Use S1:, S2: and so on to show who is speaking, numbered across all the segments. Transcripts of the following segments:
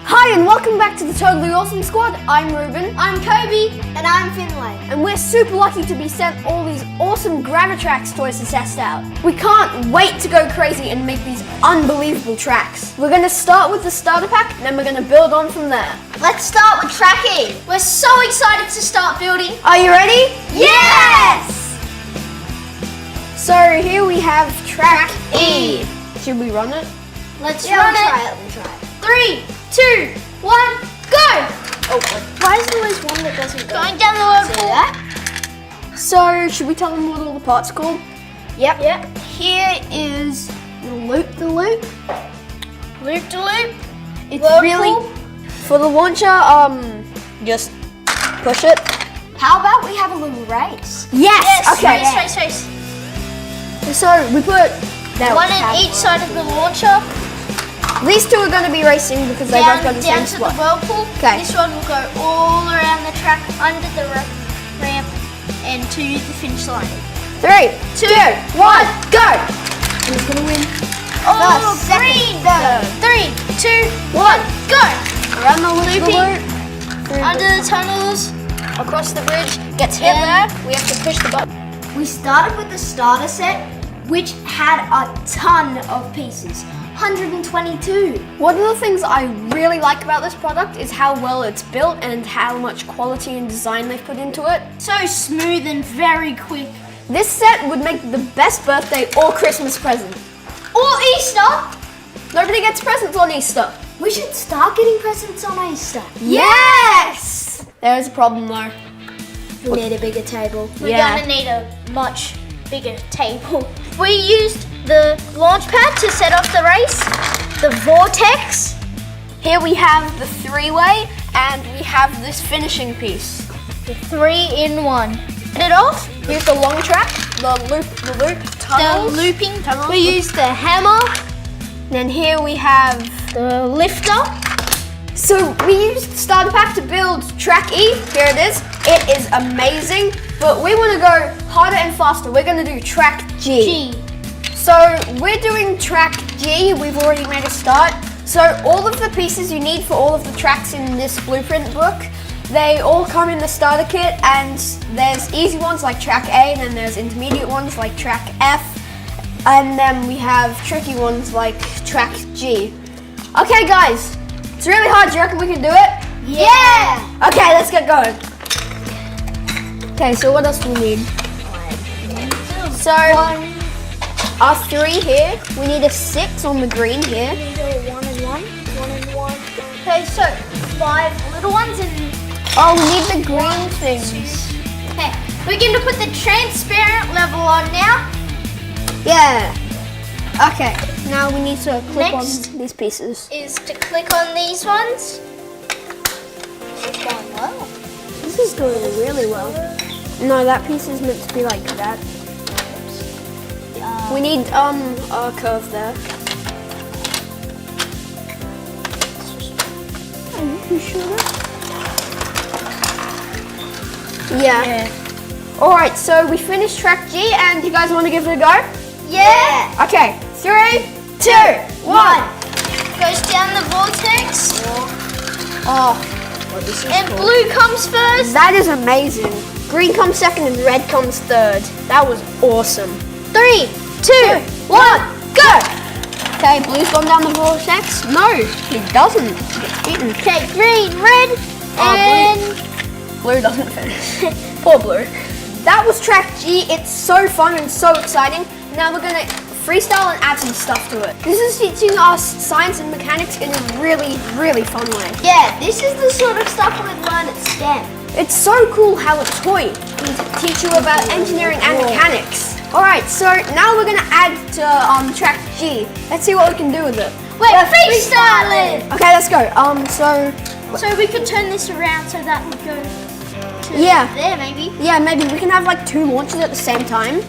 S1: Hi and welcome back to the Totally Awesome Squad. I'm Ruben.
S2: I'm Kobe. And I'm Finlay.
S1: And we're super lucky to be sent all these awesome GraviTrax toys to test out. We can't wait to go crazy and make these unbelievable tracks. We're going to start with the starter pack, and then we're going to build on from there.
S2: Let's start with track E. We're so excited to start building.
S1: Are you ready?
S2: Yes!
S1: So here we have track E. Should we run it?
S2: Let's run it. We'll try it. 3, 2, 1, go!
S1: Oh,
S2: why is there always one that doesn't go? Going down the whirlpool. See that?
S1: So should we tell them what all the parts are called?
S2: Yep.
S1: Here is the loop-de-loop.
S2: Loop-de-loop.
S1: It's
S2: Whirlpool.
S1: really, for the launcher, just push it.
S2: How about we have a little race?
S1: Yes! Okay.
S2: Race.
S1: So we put
S2: One on each side of the launcher.
S1: These two are going to be racing because they both got the same
S2: Down to
S1: spot.
S2: the whirlpool.
S1: Okay.
S2: This one will go all around the track, under the ramp, and to the finish line.
S1: 3, 2, 1, go! Who's going to win?
S2: Oh, green! 3, 2, 1, go!
S1: Around the loop,
S2: Under the tunnels,
S1: across the bridge, gets hit there. We have to push the button.
S2: We started with the starter set, which had a ton of pieces. 122.
S1: One of the things I really like about this product is how well it's built and how much quality and design they've put into it.
S2: So smooth and very quick.
S1: This set would make the best birthday or Christmas present.
S2: Or Easter.
S1: Nobody gets presents on Easter.
S2: We should start getting presents on Easter.
S1: Yes! There is a problem though.
S2: We need a bigger table.
S1: We're
S2: gonna need a much bigger table. We used the launch pad to set off the race, the vortex.
S1: Here we have the three-way and we have this finishing piece.
S2: The 3-in-1. Set it off.
S1: Here's the long track, the loop tunnels.
S2: The looping
S1: tunnels.
S2: We used the hammer.
S1: Then here we have
S2: the lifter.
S1: So we used the starter pack to build track E. Here it is. It is amazing, but we want to go harder and faster. We're going to do track G. So we're doing track G. We've already made a start. So all of the pieces you need for all of the tracks in this blueprint book, they all come in the starter kit, and there's easy ones like track A, and then there's intermediate ones like track F, and then we have tricky ones like track G. Okay guys, it's really hard. Do you reckon we can do it?
S2: Yeah!
S1: Okay, let's get going. Okay, so what else do we need? So, our 3 here, we need a 6 on the green here.
S2: We need a 1-in-1. Okay, so 5 little ones and...
S1: Oh, we need the green things.
S2: Okay, we're going to put the transparent level on now.
S1: Yeah. Okay, now we need to click
S2: Next
S1: on these pieces.
S2: Is to click on these ones. It's going well.
S1: This is going really well. No, that piece is meant to be like that. We need a curve there. Are you sure? Yeah. Alright, so we finished track G, and you guys want to give it a go?
S2: Yeah!
S1: Okay, 3, 2, 1.
S2: Goes down the vortex.
S1: Oh,
S2: And blue comes first.
S1: that is amazing. Green comes second and red comes third. That was awesome.
S2: 3, 2, 1,
S1: Go! Okay, blue's gone down the vortex. No, he doesn't. He gets eaten.
S2: Okay, green, red, and...
S1: Blue doesn't finish. Poor Blue. That was track G. It's so fun and so exciting. Now we're gonna freestyle and add some stuff to it. This is teaching us science and mechanics in a really, really fun way.
S2: Yeah, this is the sort of stuff we learn at STEM.
S1: It's so cool how a toy can teach you about engineering and mechanics. Alright, so now we're gonna add to track G. Let's see what we can do with it.
S2: We're freestyling!
S1: Okay, let's go.
S2: So we could turn this around so that would go to there maybe.
S1: Yeah, maybe we can have like 2 launches at the same time.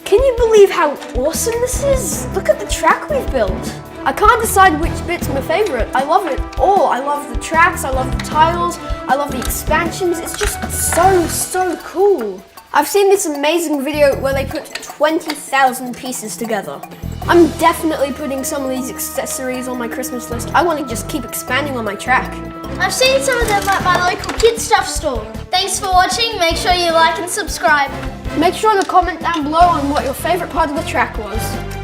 S1: Can you believe how awesome this is? Look at the track we've built. I can't decide which bit's my favorite. I love it all. I love the tracks, I love the tiles, I love the expansions. It's just so cool. I've seen this amazing video where they put 20,000 pieces together. I'm definitely putting some of these accessories on my Christmas list. I want to just keep expanding on my track.
S2: I've seen some of them at my local kids stuff store. Thanks for watching. Make sure you like and subscribe.
S1: Make sure to comment down below on what your favorite part of the track was.